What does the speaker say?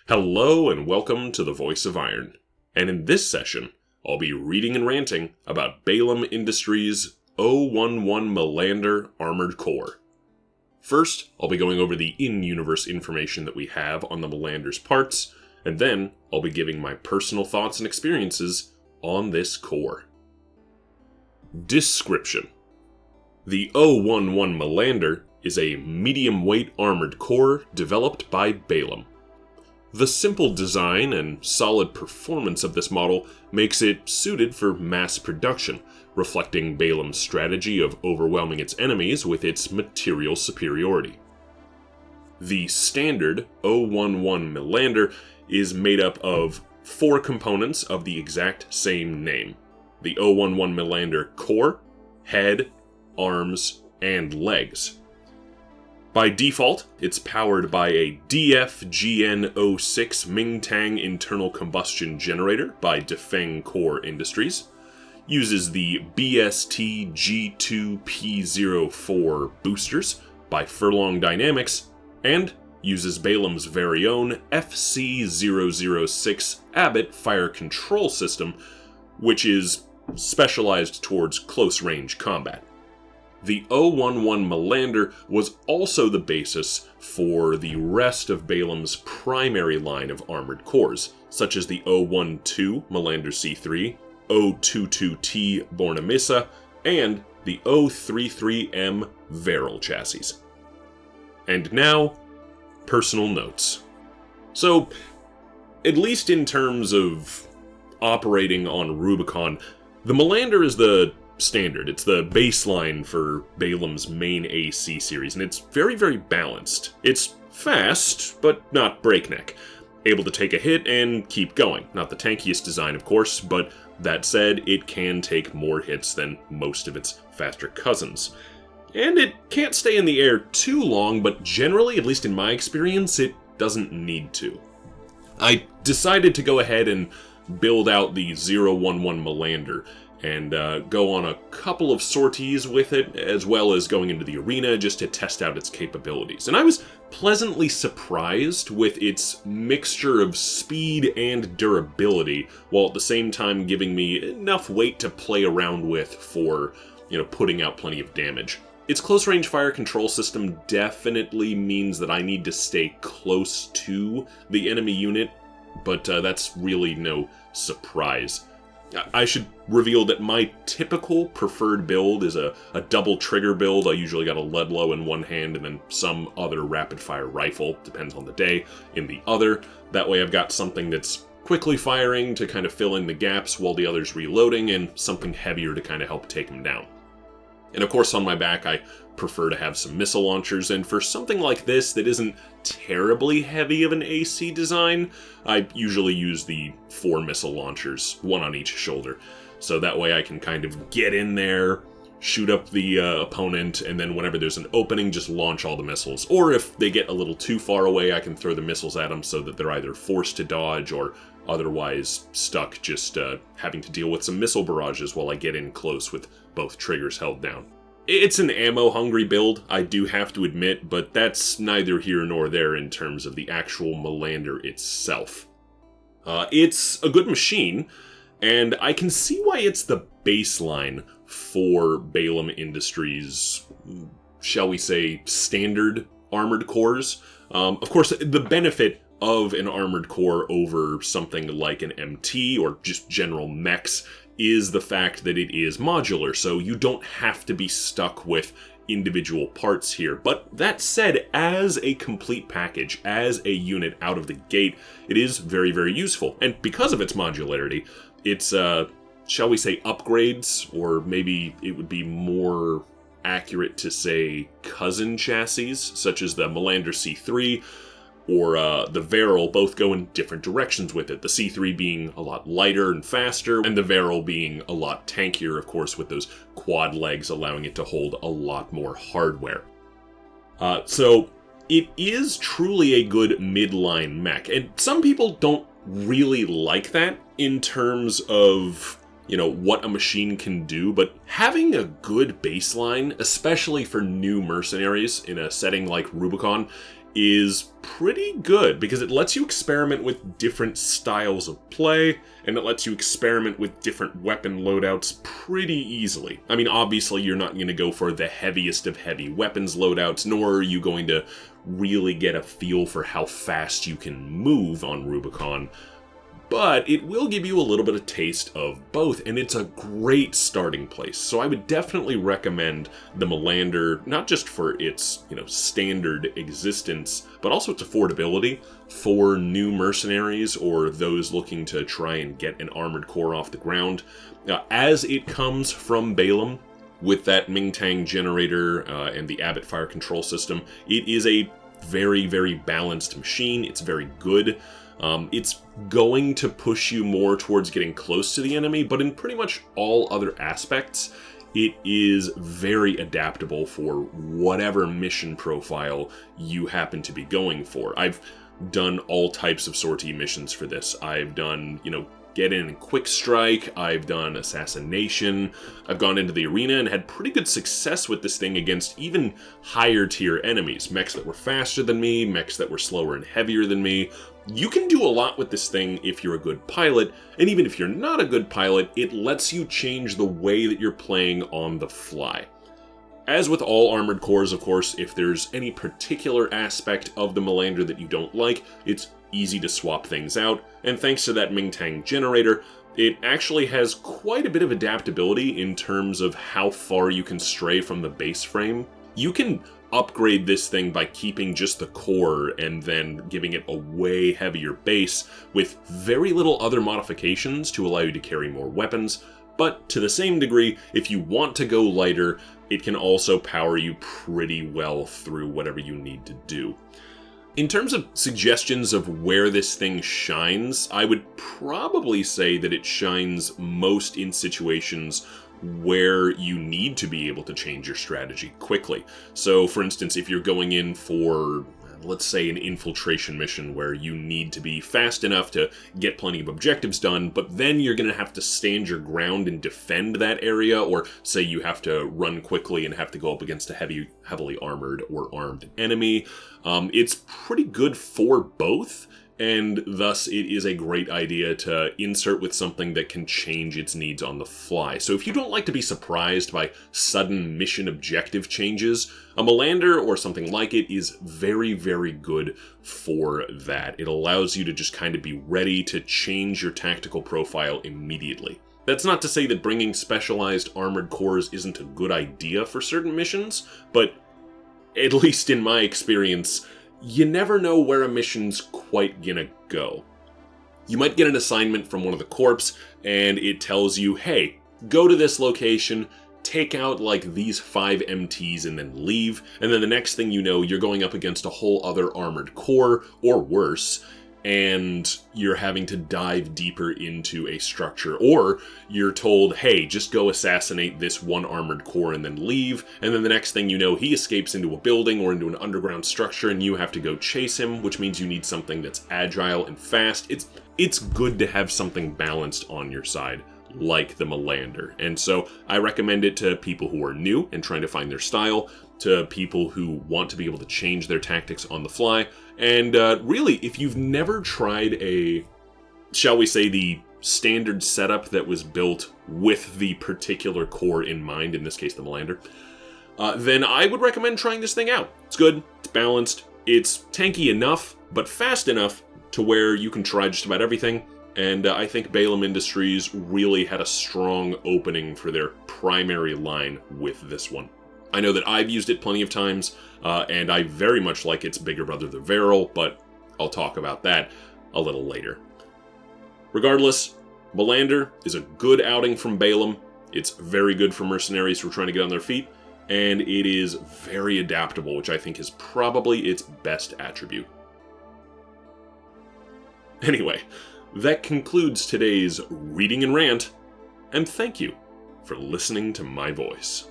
Hello and welcome to the Voice of Iron, and in this session, I'll be reading and ranting about Balam Industries' 011 Melander Armored Core. First, I'll be going over the in-universe information that we have on the Melander's parts, and then I'll be giving my personal thoughts and experiences on this core. Description: The 011 Melander is a medium-weight armored core developed by Balam. The simple design and solid performance of this model makes it suited for mass production, reflecting Balam's strategy of overwhelming its enemies with its material superiority. The standard 011 Melander is made up of 4 components of the exact same name: the 011 Melander core, head, arms, and legs. By default, it's powered by a DFGN06 Mingtang internal combustion generator by Defeng Core Industries, uses the BST G2P04 boosters by Furlong Dynamics, and uses Balam's very own FC006 Abbott fire control system, which is specialized towards close-range combat. The 011 Melander was also the basis for the rest of Balam's primary line of armored cores, such as the 012 Melander C3, 022T Bornemissa, and the 033M Varel chassis. And now, personal notes. So, at least in terms of operating on Rubicon, the Melander is the standard. It's the baseline for Balam's main AC series, and it's very, very balanced. It's fast, but not breakneck. Able to take a hit and keep going. Not the tankiest design, of course, but that said, it can take more hits than most of its faster cousins. And it can't stay in the air too long, but generally, at least in my experience, it doesn't need to. I decided to go ahead and build out the 011 Melander, and go on a couple of sorties with it, as well as going into the arena just to test out its capabilities. And I was pleasantly surprised with its mixture of speed and durability, while at the same time giving me enough weight to play around with for, putting out plenty of damage. Its close-range fire control system definitely means that I need to stay close to the enemy unit, but that's really no surprise. I should reveal that my typical preferred build is a double trigger build. I usually got a Ludlow in one hand and then some other rapid-fire rifle, depends on the day, in the other. That way I've got something that's quickly firing to kind of fill in the gaps while the other's reloading, and something heavier to kind of help take them down. And of course on my back I prefer to have some missile launchers, and for something like this that isn't terribly heavy of an AC design, I usually use the 4 missile launchers, 1 on each shoulder. So that way I can kind of get in there, shoot up the opponent, and then whenever there's an opening, just launch all the missiles. Or if they get a little too far away, I can throw the missiles at them so that they're either forced to dodge or otherwise stuck just having to deal with some missile barrages while I get in close with both triggers held down. It's an ammo-hungry build, I do have to admit, but that's neither here nor there in terms of the actual Melander itself. It's a good machine, and I can see why it's the baseline for Balam Industries, shall we say, standard armored cores. Of course, the benefit of an armored core over something like an MT or just general mechs is the fact that it is modular, so you don't have to be stuck with individual parts here. But that said, as a complete package, as a unit out of the gate, it is very, very useful. And because of its modularity, its, shall we say, upgrades, or maybe it would be more accurate to say cousin chassis, such as the Melander C3, or the Varel, both go in different directions with it. The C3 being a lot lighter and faster, and the Varel being a lot tankier, of course, with those quad legs allowing it to hold a lot more hardware. So it is truly a good midline mech, and some people don't really like that in terms of, what a machine can do, but having a good baseline, especially for new mercenaries in a setting like Rubicon, is pretty good because it lets you experiment with different styles of play, and it lets you experiment with different weapon loadouts pretty easily. I mean, obviously you're not going to go for the heaviest of heavy weapons loadouts, nor are you going to really get a feel for how fast you can move on Rubicon, but it will give you a little bit of taste of both, and it's a great starting place. So I would definitely recommend the Melander, not just for its, standard existence, but also its affordability for new mercenaries or those looking to try and get an armored core off the ground. As it comes from Balam, with that Mingtang generator and the Abbott fire control system, it is a very, very balanced machine. It's very good. It's going to push you more towards getting close to the enemy, but in pretty much all other aspects, it is very adaptable for whatever mission profile you happen to be going for. I've done all types of sortie missions for this. I've done, get in and quick strike, I've done assassination, I've gone into the arena and had pretty good success with this thing against even higher tier enemies. Mechs that were faster than me, mechs that were slower and heavier than me. You can do a lot with this thing if you're a good pilot, and even if you're not a good pilot, it lets you change the way that you're playing on the fly. As with all armored cores, of course, if there's any particular aspect of the Melander that you don't like, it's easy to swap things out, and thanks to that Mingtang generator, it actually has quite a bit of adaptability in terms of how far you can stray from the base frame. You can upgrade this thing by keeping just the core and then giving it a way heavier base with very little other modifications to allow you to carry more weapons, but to the same degree, if you want to go lighter, it can also power you pretty well through whatever you need to do. In terms of suggestions of where this thing shines, I would probably say that it shines most in situations where you need to be able to change your strategy quickly. So, for instance, if you're going in for, let's say, an infiltration mission where you need to be fast enough to get plenty of objectives done, but then you're going to have to stand your ground and defend that area, or say you have to run quickly and have to go up against a heavily armored or armed enemy, it's pretty good for both. And thus it is a great idea to insert with something that can change its needs on the fly. So if you don't like to be surprised by sudden mission objective changes, a Melander or something like it is very, very good for that. It allows you to just kind of be ready to change your tactical profile immediately. That's not to say that bringing specialized armored cores isn't a good idea for certain missions, but at least in my experience, you never know where a mission's quite gonna go. You might get an assignment from one of the corps, and it tells you, hey, go to this location, take out like these 5 MTs and then leave, and then the next thing you know, you're going up against a whole other armored core, or worse, and you're having to dive deeper into a structure. Or you're told, hey, just go assassinate this one armored core and then leave, and then the next thing you know, he escapes into a building or into an underground structure and you have to go chase him, which means you need something that's agile and fast. It's good to have something balanced on your side, like the Melander. And so I recommend it to people who are new and trying to find their style, to people who want to be able to change their tactics on the fly, and really, if you've never tried shall we say, the standard setup that was built with the particular core in mind, in this case the Melander, then I would recommend trying this thing out. It's good, it's balanced, it's tanky enough, but fast enough to where you can try just about everything. And I think Balam Industries really had a strong opening for their primary line with this one. I know that I've used it plenty of times, and I very much like its bigger brother, the Varel, but I'll talk about that a little later. Regardless, Melander is a good outing from Balam. It's very good for mercenaries who are trying to get on their feet, and it is very adaptable, which I think is probably its best attribute. Anyway, that concludes today's Reading and Rant, and thank you for listening to my voice.